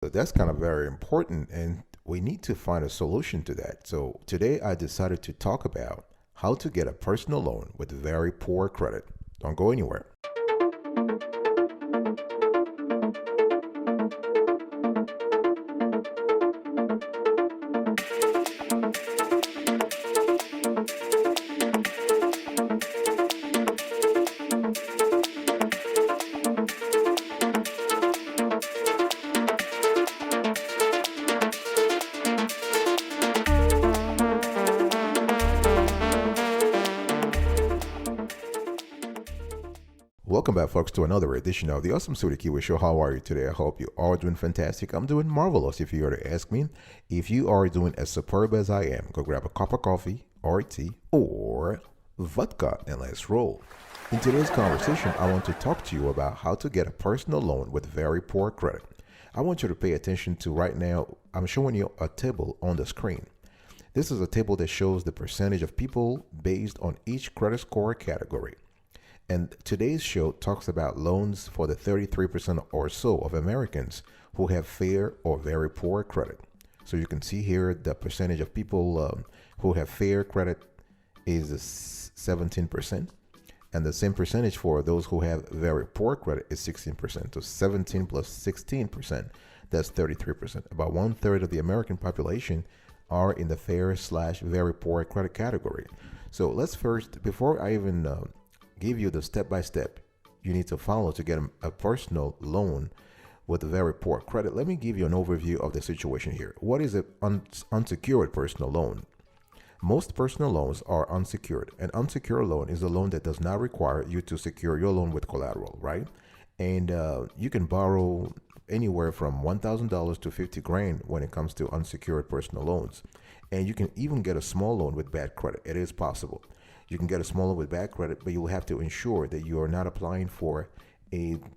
So that's kind of very important, and we need to find a solution to that. So today I decided to talk about how to get a personal loan with very poor credit. Don't go anywhere. Welcome back, folks, to another edition of the Awesome Studio Kiwi Show. How are you today? I hope you are doing fantastic. I'm doing marvelous. If you were to ask me, if you are doing as superb as I am, go grab a cup of coffee or tea or vodka and let's roll. In today's conversation, I want to talk to you about how to get a personal loan with very poor credit. I want you to pay attention to right now. I'm showing you a table on the screen. This is a table that shows the percentage of people based on each credit score category. And today's show talks about loans for the 33% or so of Americans who have fair or very poor credit. So you can see here the percentage of people who have fair credit is 17%. And the same percentage for those who have very poor credit is 16%. So 17 plus 16%, that's 33%. About 1/3 of the American population are in the fair slash very poor credit category. So let's first, before I even give you the step-by-step you need to follow to get a personal loan with very poor credit, let me give you an overview of the situation here. What is an unsecured personal loan? Most personal loans are unsecured. An unsecured loan is a loan that does not require you to secure your loan with collateral, right? And you can borrow anywhere from $1,000 to 50 grand when it comes to unsecured personal loans. And you can even get a small loan with bad credit. It is possible. You can get a small loan with bad credit, but you will have to ensure that you are not applying for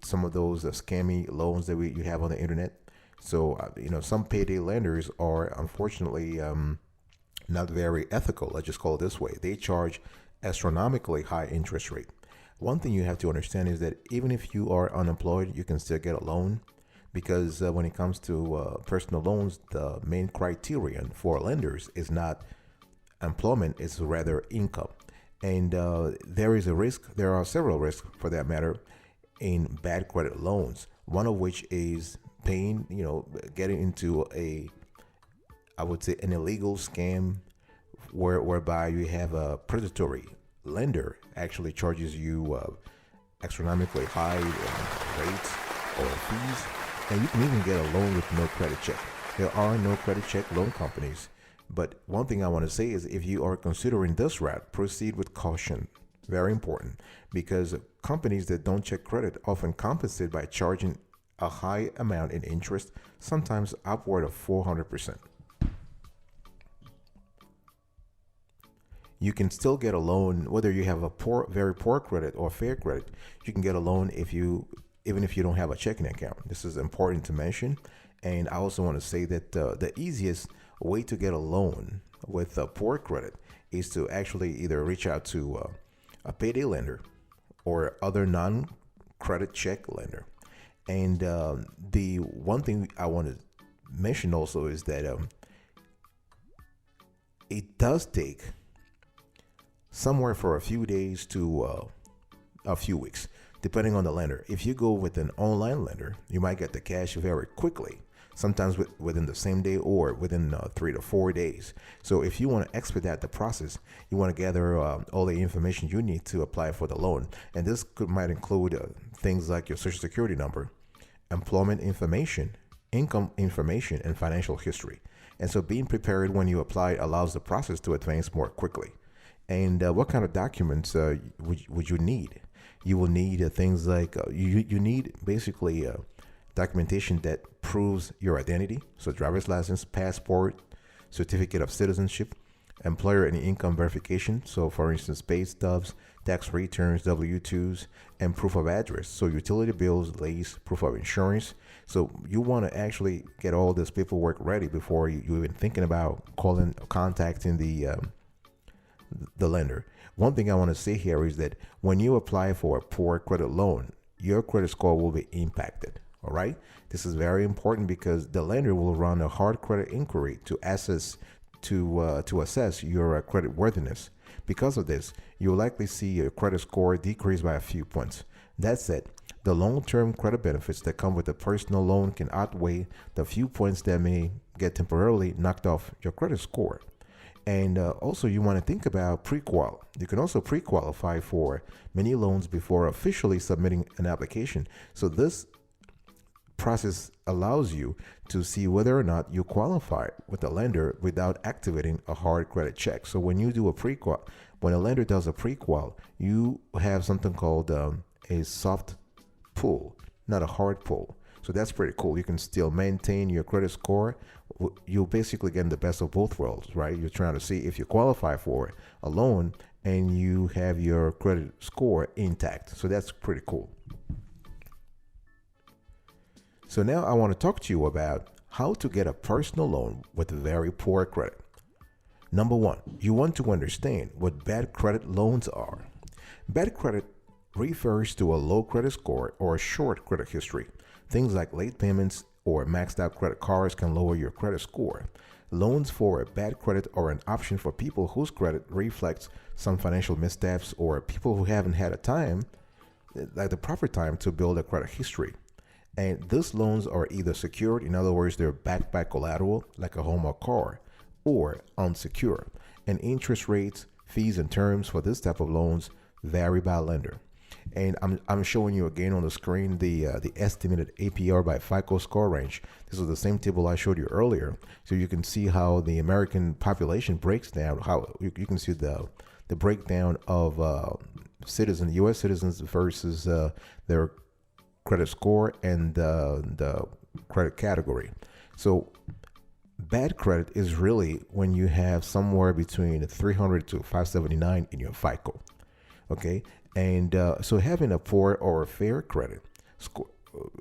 some of those scammy loans that you have on the internet. So, some payday lenders are unfortunately not very ethical. Let's just call it this way. They charge astronomically high interest rate. One thing you have to understand is that even if you are unemployed, you can still get a loan because when it comes to personal loans, the main criterion for lenders is not employment, it's rather income. And there is a risk, there are several risks for that matter, in bad credit loans. One of which is paying, getting into I would say, an illegal scam whereby you have a predatory lender actually charges you astronomically high rates or fees. And you can even get a loan with no credit check. There are no credit check loan companies. But one thing I want to say is if you are considering this route, proceed with caution. Very important, because companies that don't check credit often compensate by charging a high amount in interest, sometimes upward of 400%. You can still get a loan whether you have a very poor credit or fair credit. You can get a loan even if you don't have a checking account. This is important to mention. And I also want to say that the easiest way to get a loan with a poor credit is to actually either reach out to a payday lender or other non-credit check lender. And the one thing I want to mention also is that it does take somewhere for a few days to a few weeks, depending on the lender. If you go with an online lender, you might get the cash very quickly, sometimes within the same day or within 3 to 4 days. So if you want to expedite the process, you want to gather all the information you need to apply for the loan. And this might include things like your social security number, employment information, income information, and financial history. And so being prepared when you apply allows the process to advance more quickly. And what kind of documents would you need? You will need things like you need basically documentation that proves your identity. So driver's license, passport, certificate of citizenship, employer and income verification. So for instance, pay stubs, tax returns, W-2s, and proof of address. So utility bills, lease, proof of insurance. So you want to actually get all this paperwork ready before you even thinking about contacting the lender. One thing I want to say here is that when you apply for a poor credit loan, your credit score will be impacted. All right. This is very important because the lender will run a hard credit inquiry to assess your credit worthiness. Because of this, you'll likely see your credit score decrease by a few points. That said, the long-term credit benefits that come with a personal loan can outweigh the few points that may get temporarily knocked off your credit score. And also, you want to think about pre-qual. You can also pre-qualify for many loans before officially submitting an application. So this process allows you to see whether or not you qualify with the lender without activating a hard credit check. So when you do a pre-qual, when a lender does a pre-qual, you have something called a soft pull, not a hard pull. So that's pretty cool. You can still maintain your credit score. You're basically getting the best of both worlds, right? You're trying to see if you qualify for a loan and you have your credit score intact. So that's pretty cool. So now I want to talk to you about how to get a personal loan with very poor credit. Number one, you want to understand what bad credit loans are. Bad credit refers to a low credit score or a short credit history. Things like late payments or maxed out credit cards can lower your credit score. Loans for bad credit are an option for people whose credit reflects some financial missteps or people who haven't had a time, like the proper time to build a credit history. And these loans are either secured, in other words, they're backed by collateral like a home or car, or unsecured. And interest rates, fees, and terms for this type of loans vary by lender. And I'm showing you again on the screen the estimated APR by FICO score range. This is the same table I showed you earlier, so you can see how the American population breaks down. How you can see the breakdown of citizens, U.S. citizens versus their credit score and the credit category. So bad credit is really when you have somewhere between 300 to 579 in your FICO. Okay, and so having a poor or fair credit score,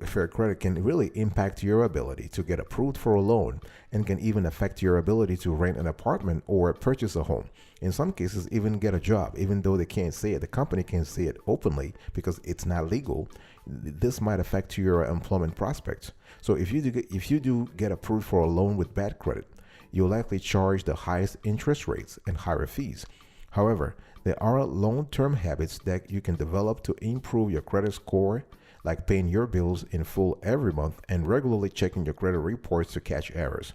fair credit can really impact your ability to get approved for a loan and can even affect your ability to rent an apartment or purchase a home. In some cases, even get a job, even though they can't say it. The company can't say it openly because it's not legal. This might affect your employment prospects. So if you do get approved for a loan with bad credit, you'll likely charge the highest interest rates and higher fees. However, there are long-term habits that you can develop to improve your credit score, like paying your bills in full every month and regularly checking your credit reports to catch errors.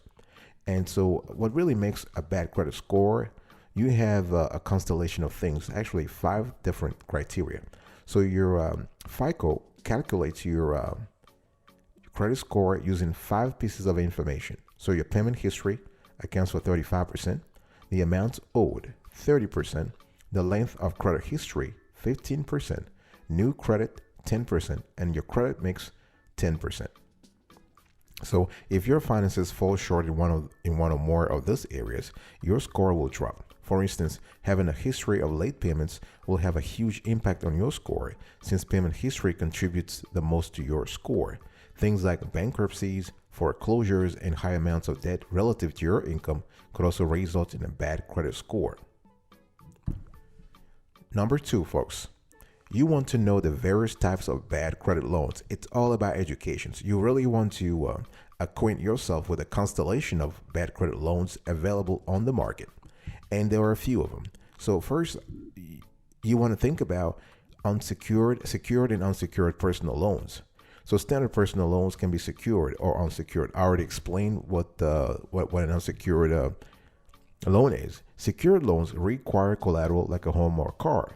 And so what really makes a bad credit score, you have a constellation of things, actually 5 different criteria. So your FICO calculates your credit score using 5 pieces of information. So your payment history accounts for 35%, the amounts owed 30%, the length of credit history 15%, new credit 10%, and your credit mix 10%. So if your finances fall short in one or more of these areas, your score will drop. For instance, having a history of late payments will have a huge impact on your score since payment history contributes the most to your score. Things like bankruptcies, foreclosures, and high amounts of debt relative to your income could also result in a bad credit score. Number 2, folks, you want to know the various types of bad credit loans. It's all about education. So you really want to acquaint yourself with a constellation of bad credit loans available on the market. And there are a few of them. So first, you want to think about secured and unsecured personal loans. So standard personal loans can be secured or unsecured. I already explained what an unsecured loan is. Secured loans require collateral like a home or car.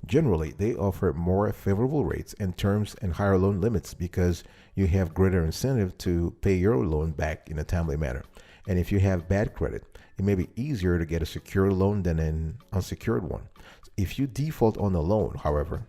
Generally, they offer more favorable rates and terms and higher loan limits because you have greater incentive to pay your loan back in a timely manner. And if you have bad credit, it may be easier to get a secured loan than an unsecured one. If you default on the loan, however,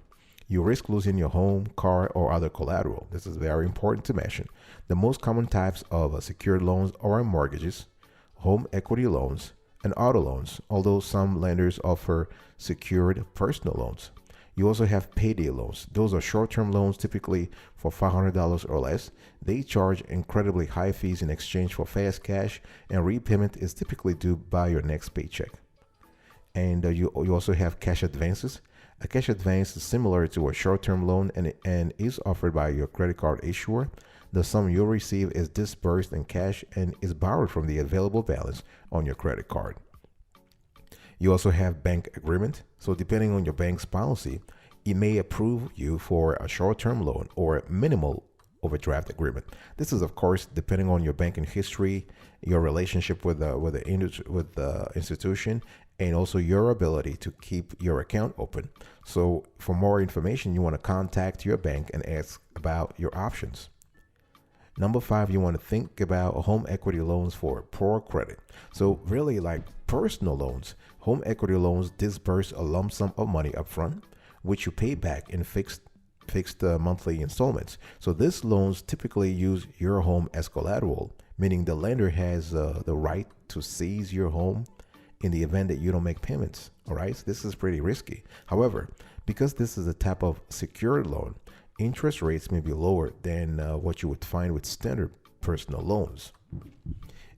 you risk losing your home, car, or other collateral. This is very important to mention. The most common types of secured loans are mortgages, home equity loans, and auto loans, although some lenders offer secured personal loans. You also have payday loans. Those are short-term loans, typically for $500 or less. They charge incredibly high fees in exchange for fast cash, and repayment is typically due by your next paycheck. And you also have cash advances. A cash advance is similar to a short-term loan and is offered by your credit card issuer. The sum you'll receive is disbursed in cash and is borrowed from the available balance on your credit card. You also have bank agreement. So depending on your bank's policy, it may approve you for a short-term loan or a minimal overdraft agreement. This is, of course, depending on your banking history, your relationship with the institution, and also your ability to keep your account open. So for more information, you want to contact your bank and ask about your options. Number 5, you want to think about home equity loans for poor credit. So really, like personal loans, home equity loans disburse a lump sum of money upfront, which you pay back in fixed monthly installments. So these loans typically use your home as collateral, meaning the lender has the right to seize your home in the event that you don't make payments. All right, so this is pretty risky. However, because this is a type of secured loan, interest rates may be lower than what you would find with standard personal loans.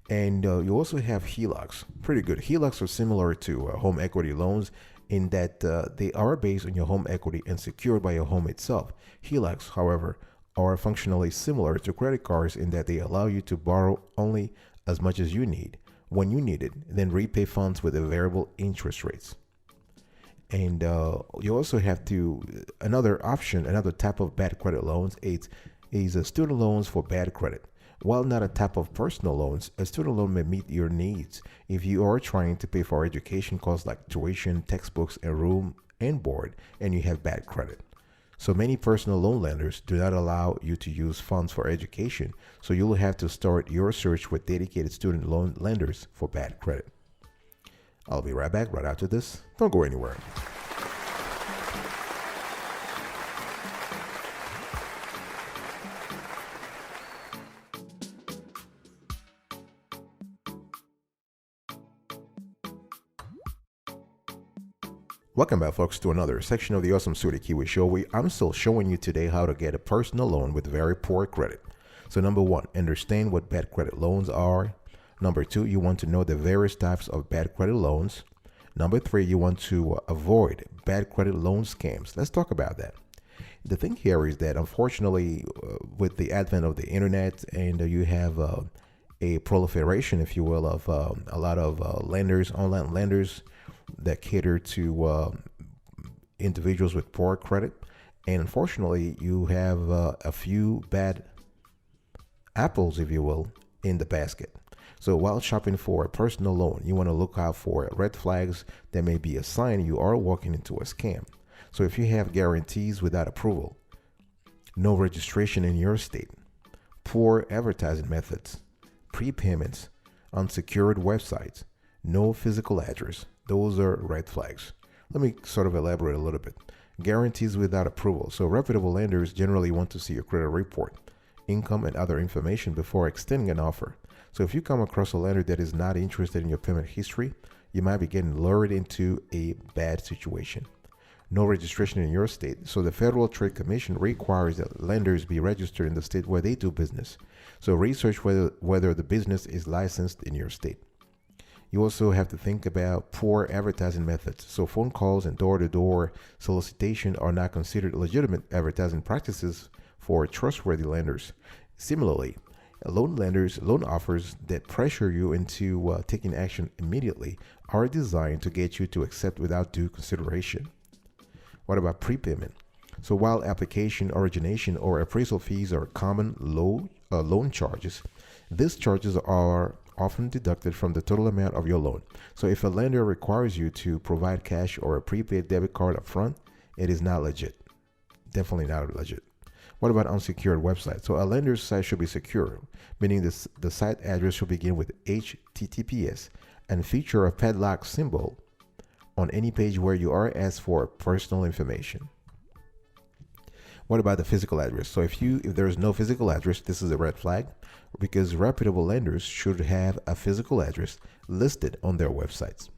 And you also have HELOCs. Pretty good. HELOCs are similar to home equity loans in that they are based on your home equity and secured by your home itself. HELOCs, however, are functionally similar to credit cards in that they allow you to borrow only as much as you need, when you need it, then repay funds with a variable interest rates. And you also have another option, another type of bad credit loans is student loans for bad credit. While not a type of personal loans, a student loan may meet your needs if you are trying to pay for education costs like tuition, textbooks, and room and board, and you have bad credit. So many personal loan lenders do not allow you to use funds for education, so you will have to start your search with dedicated student loan lenders for bad credit. I'll be right back right after this. Don't go anywhere. Welcome back, folks, to another section of the Awesome Suited Kiwi Show. I'm still showing you today how to get a personal loan with very poor credit. So number 1, understand what bad credit loans are. Number 2, you want to know the various types of bad credit loans. Number 3, you want to avoid bad credit loan scams. Let's talk about that. The thing here is that unfortunately, with the advent of the internet and you have a proliferation, if you will, of a lot of lenders, online lenders, that cater to individuals with poor credit, and unfortunately you have a few bad apples, if you will, in the basket. So while shopping for a personal loan, you want to look out for red flags that may be a sign you are walking into a scam. So if you have guarantees without approval, no registration in your state, poor advertising methods, prepayments, unsecured websites, no physical address, those are red flags. Let me sort of elaborate a little bit. Guarantees without approval. So reputable lenders generally want to see your credit report, income, and other information before extending an offer. So if you come across a lender that is not interested in your payment history, you might be getting lured into a bad situation. No registration in your state. So the Federal Trade Commission requires that lenders be registered in the state where they do business. So research whether the business is licensed in your state. You also have to think about poor advertising methods. So phone calls and door-to-door solicitation are not considered legitimate advertising practices for trustworthy lenders. Similarly, loan offers that pressure you into taking action immediately are designed to get you to accept without due consideration. What about prepayment? So while application, origination, or appraisal fees are common loan charges, these charges are often deducted from the total amount of your loan. So if a lender requires you to provide cash or a prepaid debit card up front, it is not legit. Definitely not legit. What about unsecured websites? So a lender's site should be secure, meaning the site address should begin with HTTPS and feature a padlock symbol on any page where you are asked for personal information. What about the physical address? So if there is no physical address, this is a red flag, because reputable lenders should have a physical address listed on their websites.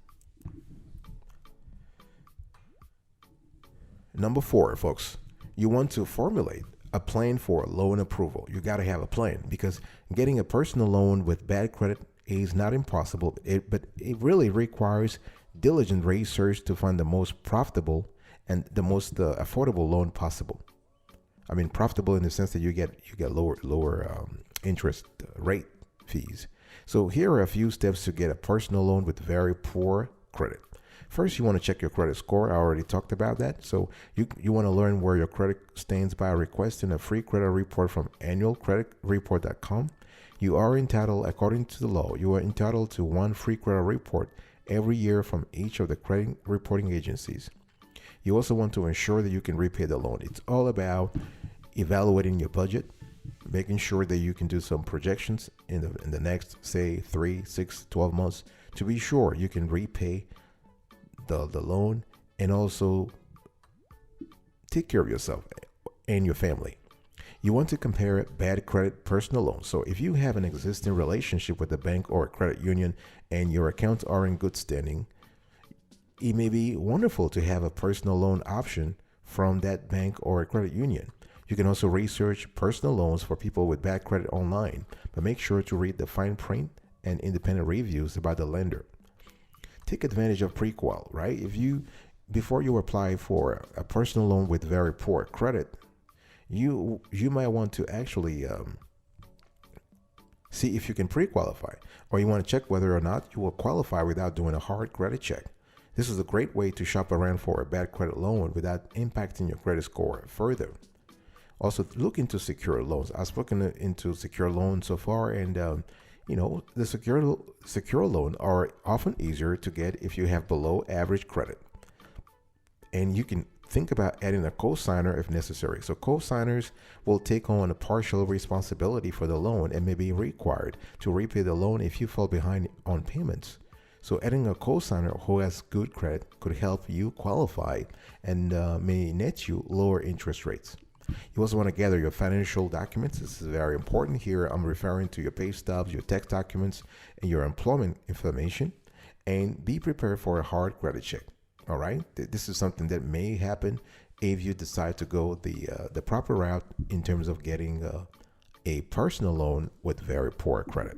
Number 4, folks, you want to formulate a plan for loan approval. You got to have a plan, because getting a personal loan with bad credit is not impossible, but it really requires diligent research to find the most profitable and the most affordable loan possible. I mean, profitable in the sense that you get lower interest rate fees. So here are a few steps to get a personal loan with very poor credit. First, you want to check your credit score. I already talked about that. So you want to learn where your credit stands by requesting a free credit report from annualcreditreport.com. You are entitled, according to the law, you are entitled to one free credit report every year from each of the credit reporting agencies. You also want to ensure that you can repay the loan. It's all about evaluating your budget, making sure that you can do some projections in the next, say, 3, 6, 12 months to be sure you can repay the loan and also take care of yourself and your family. You want to compare bad credit personal loans. So if you have an existing relationship with a bank or a credit union and your accounts are in good standing, it may be wonderful to have a personal loan option from that bank or a credit union. You can also research personal loans for people with bad credit online, but make sure to read the fine print and independent reviews about the lender. Take advantage of pre-qual, right? Before you apply for a personal loan with very poor credit, you might want to actually see if you can pre-qualify, or you want to check whether or not you will qualify without doing a hard credit check. This is a great way to shop around for a bad credit loan without impacting your credit score further. Also, look into secure loans. I've spoken into secure loans so far, and the secure loan are often easier to get if you have below average credit. And you can think about adding a co-signer if necessary. So co-signers will take on a partial responsibility for the loan and may be required to repay the loan if you fall behind on payments. So adding a co-signer who has good credit could help you qualify and may net you lower interest rates. You also want to gather your financial documents. This is very important. Here I'm referring to your pay stubs, your tax documents, and your employment information. And be prepared for a hard credit check. All right? This is something that may happen if you decide to go the proper route in terms of getting a personal loan with very poor credit.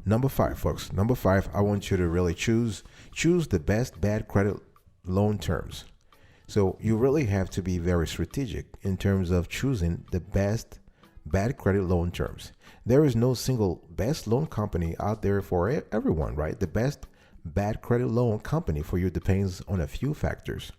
Number 5, folks. Number 5, I want you to really choose the best bad credit loan terms. So you really have to be very strategic in terms of choosing the best bad credit loan terms. There is no single best loan company out there for everyone, right? The best bad credit loan company for you depends on a few factors.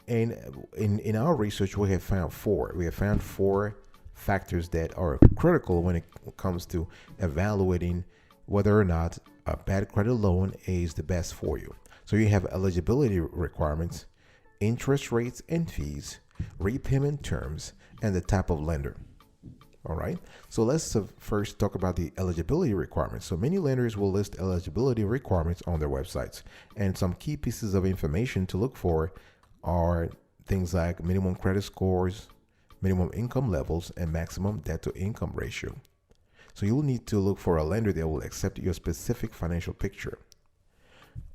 And in our research, we have found four. We have found four factors that are critical when it comes to evaluating whether or not a bad credit loan is the best for you. So you have eligibility requirements, interest rates and fees, repayment terms, and the type of lender. All right. So let's first talk about the eligibility requirements. So many lenders will list eligibility requirements on their websites, and some key pieces of information to look for are things like minimum credit scores, minimum income levels, and maximum debt to income ratio. So you'll need to look for a lender that will accept your specific financial picture.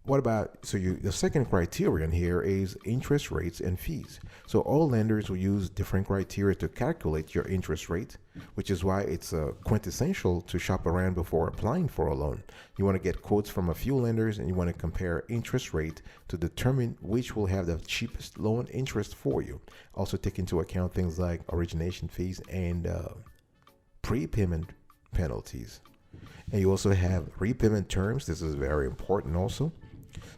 What about, the second criterion here is interest rates and fees. So all lenders will use different criteria to calculate your interest rate, which is why it's quintessential to shop around before applying for a loan. You want to get quotes from a few lenders, and you want to compare interest rate to determine which will have the cheapest loan interest for you. Also take into account things like origination fees and prepayment penalties. And you also have repayment terms. This is very important also.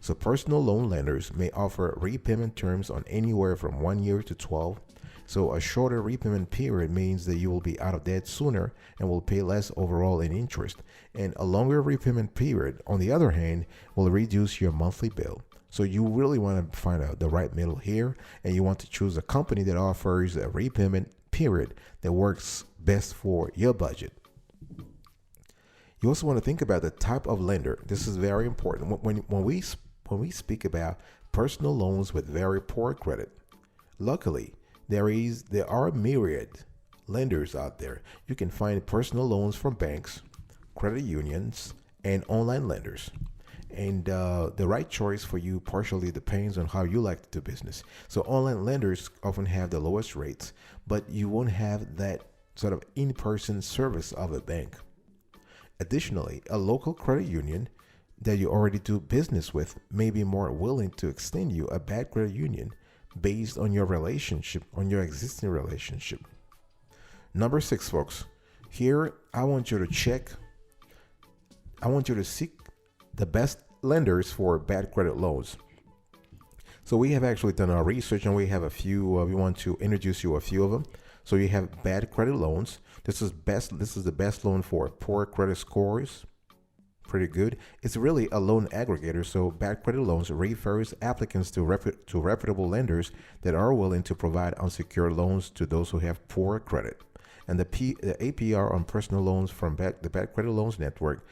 So personal loan lenders may offer repayment terms on anywhere from 1 year to 12. So a shorter repayment period means that you will be out of debt sooner and will pay less overall in interest. And a longer repayment period, on the other hand, will reduce your monthly bill. So you really want to find out the right middle here, and you want to choose a company that offers a repayment period that works best for your budget. You also want to think about the type of lender. This is very important. When we speak about personal loans with very poor credit, luckily there are myriad lenders out there. You can find personal loans from banks, credit unions, and online lenders. And the right choice for you partially depends on how you like to do business. So online lenders often have the lowest rates, but you won't have that sort of in-person service of a bank. Additionally, a local credit union that you already do business with may be more willing to extend you a bad credit union based on your relationship, on your existing relationship. Number six, folks, here I want you to check, I want you to seek the best lenders for bad credit loans. So we have actually done our research and we have a few, we want to introduce you a few of them. So you have bad credit loans. This is the best loan for poor credit scores. Pretty good. It's really a loan aggregator. So bad credit loans refers applicants to reputable lenders that are willing to provide unsecured loans to those who have poor credit. And the APR on personal loans from the bad credit loans network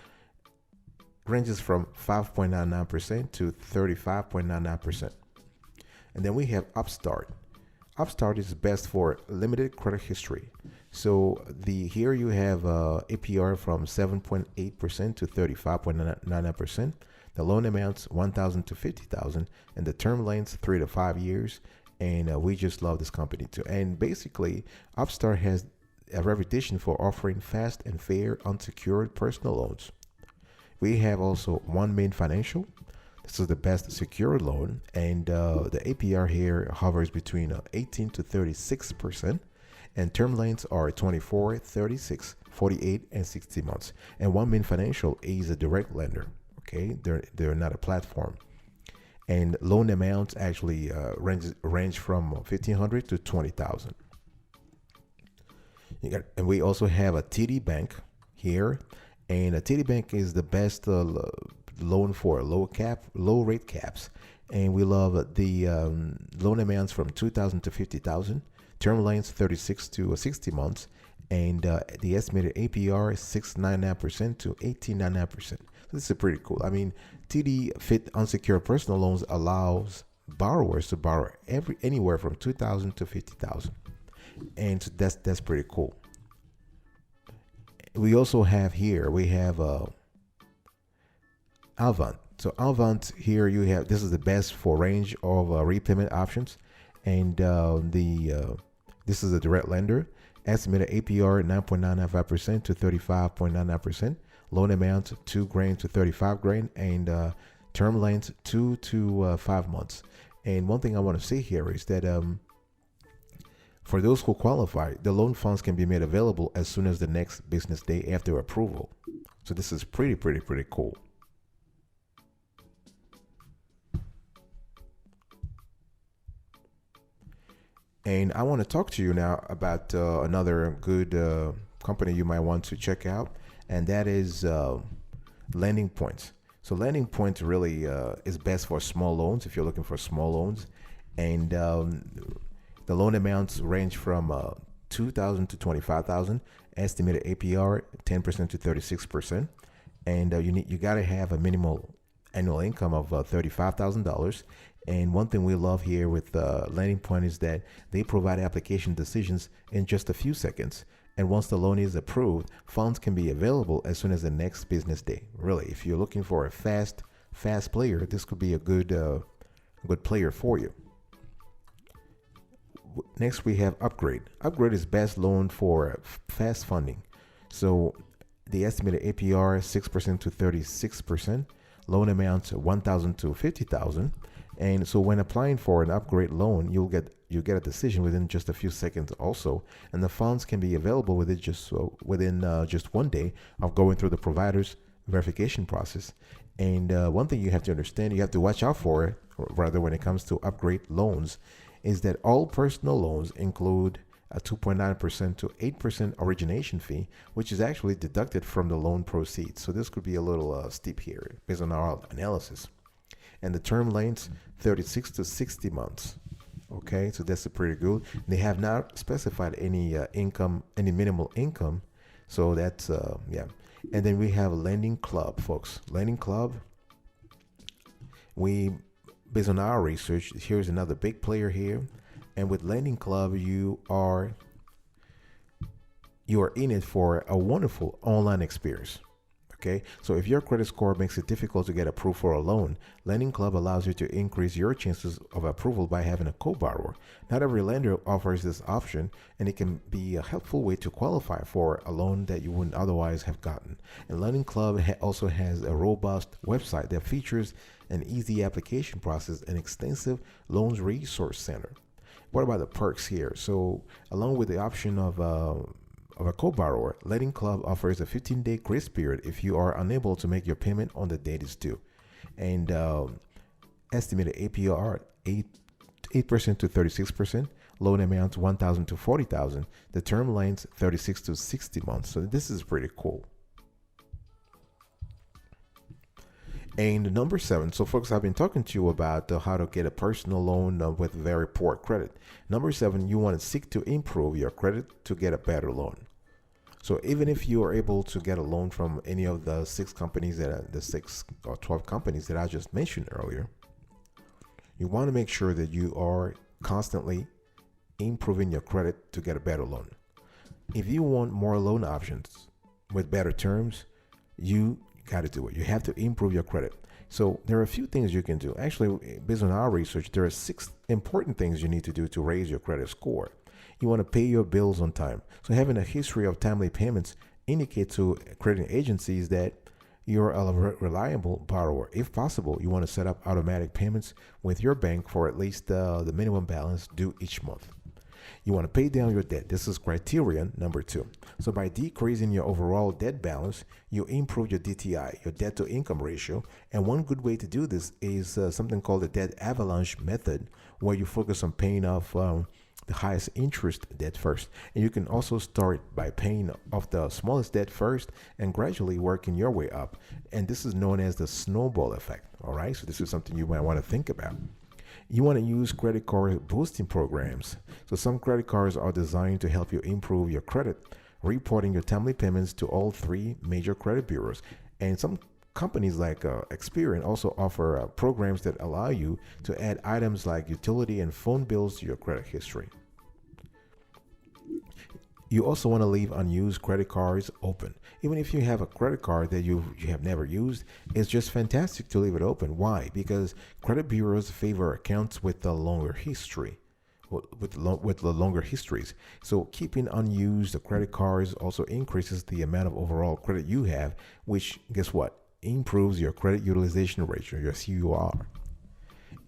ranges from 5.99% to 35.99%. And then we have Upstart. Upstart is best for limited credit history. So here you have APR from 7.8% to 35.99%. The loan amounts 1,000 to 50,000, and the term length 3 to 5 years. And we just love this company too. And basically, Upstart has a reputation for offering fast and fair unsecured personal loans. We have also One Main Financial. This is the best secured loan, and the APR here hovers between 18 to 36%, and term lengths are 24, 36, 48, and 60 months. And One Main Financial is a direct lender. Okay, they're not a platform, and loan amounts actually range from 1,500 to 20,000. And we also have a TD Bank here, and a TD Bank is the best loan for low rate caps, and we love the loan amounts from 2,000 to 50,000, term lengths 36 to 60 months, and the estimated APR is 6.99% to 18.99%. So this is pretty cool. I mean, TD Fit unsecured personal loans allows borrowers to borrow anywhere from 2,000 to 50,000, and so that's pretty cool. We also have here Avant. So Avant here this is the best for range of repayment options, and this is a direct lender. Estimated APR 9.95% to 35.99%. Loan amount $2,000 to $35,000, and term length 2 to 5 months. And one thing I want to say here is that for those who qualify, the loan funds can be made available as soon as the next business day after approval. So this is pretty cool. And I want to talk to you now about another good company you might want to check out, and that is Lending Points. So Lending Points really is best for small loans if you're looking for small loans, and the loan amounts range from 2,000 to 25,000. Estimated APR 10% to 36%, and you got to have a minimal annual income of $35,000. And one thing we love here with Lending Point is that they provide application decisions in just a few seconds. And once the loan is approved, funds can be available as soon as the next business day. Really, if you're looking for a fast player, this could be a good player for you. Next, we have Upgrade. Upgrade is best loan for fast funding. So the estimated APR 6% to 36%. Loan amounts 1,000 to 50,000. And so when applying for an Upgrade loan, you get a decision within just a few seconds also, and the funds can be available within just 1 day of going through the provider's verification process. And one thing you have to understand, you have to watch out for, rather, when it comes to Upgrade loans, is that all personal loans include a 2.9% to 8% origination fee, which is actually deducted from the loan proceeds. So this could be a little steep here based on our analysis. And the term lengths 36 to 60 months. Okay, so that's pretty good. They have not specified any minimal income, so that's yeah. And then we have Lending Club, folks. Lending Club. Based on our research, here's another big player here, and with Lending Club, you are in it for a wonderful online experience. Okay, so if your credit score makes it difficult to get approved for a loan, Lending Club allows you to increase your chances of approval by having a co-borrower. Not every lender offers this option, and it can be a helpful way to qualify for a loan that you wouldn't otherwise have gotten. And Lending Club also has a robust website that features an easy application process and extensive loans resource center. What about the perks here? So, along with the option of a co-borrower, Lending Club offers a 15-day grace period if you are unable to make your payment on the date it's due, and estimated APR 8% to 36%, loan amount 1,000 to 40,000, the term length 36 to 60 months. So this is pretty cool. And number 7, so folks, I've been talking to you about how to get a personal loan with very poor credit. Number 7, you want to seek to improve your credit to get a better loan. So even if you are able to get a loan from any of the 6 companies the 6 or 12 companies that I just mentioned earlier, you want to make sure that you are constantly improving your credit to get a better loan. If you want more loan options with better terms, you got to do it. You have to improve your credit. So there are a few things you can do. Actually, based on our research, there are 6 important things you need to do to raise your credit score. You want to pay your bills on time. So having a history of timely payments indicates to credit agencies that you're a reliable borrower. If possible, you want to set up automatic payments with your bank for at least the minimum balance due each month. You want to pay down your debt. This is criterion number 2. So by decreasing your overall debt balance, you improve your DTI, your debt to income ratio. And one good way to do this is something called the debt avalanche method, where you focus on paying off the highest interest debt first. And you can also start by paying off the smallest debt first and gradually working your way up. And this is known as the snowball effect. All right. So this is something you might want to think about. You want to use credit card boosting programs. So some credit cards are designed to help you improve your credit, reporting your timely payments to all 3 major credit bureaus. And some companies like Experian also offer programs that allow you to add items like utility and phone bills to your credit history. You also want to leave unused credit cards open. Even if you have a credit card that you have never used, it's just fantastic to leave it open. Why? Because credit bureaus favor accounts with the longer history, with the longer histories. So keeping unused credit cards also increases the amount of overall credit you have, which, guess what, improves your credit utilization ratio, your CUR.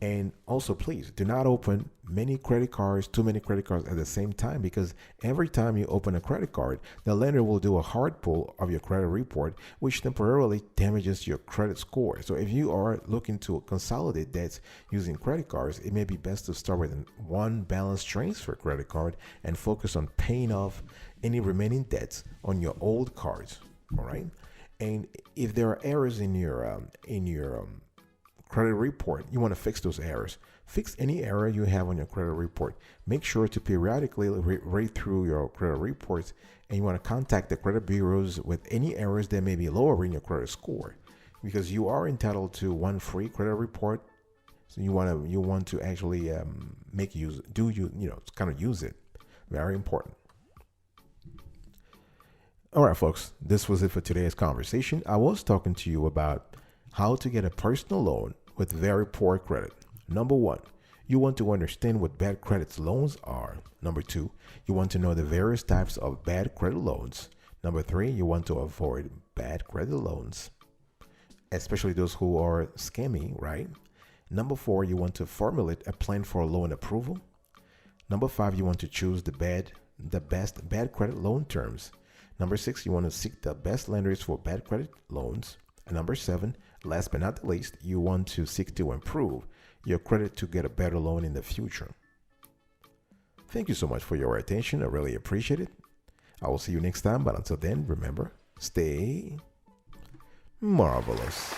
And also, please do not open too many credit cards at the same time, because every time you open a credit card, the lender will do a hard pull of your credit report, which temporarily damages your credit score. So if you are looking to consolidate debts using credit cards, it may be best to start with one balance transfer credit card and focus on paying off any remaining debts on your old cards. All right. And if there are errors in your credit report, you want to fix those errors. Fix any error you have on your credit report. Make sure to periodically read through your credit reports, and you want to contact the credit bureaus with any errors that may be lowering your credit score, because you are entitled to one free credit report. So you want to actually use it. Very important. All right, folks, this was it for today's conversation. I was talking to you about how to get a personal loan with very poor credit. Number 1, you want to understand what bad credit loans are. Number 2, you want to know the various types of bad credit loans. Number 3, you want to avoid bad credit loans, especially those who are scammy, right? Number 4, you want to formulate a plan for loan approval. Number 5, you want to choose the best bad credit loan terms. Number 6, you want to seek the best lenders for bad credit loans. And number 7, last but not the least, you want to seek to improve your credit to get a better loan in the future. Thank you so much for your attention. I really appreciate it. I will see you next time, but until then, remember, stay marvelous.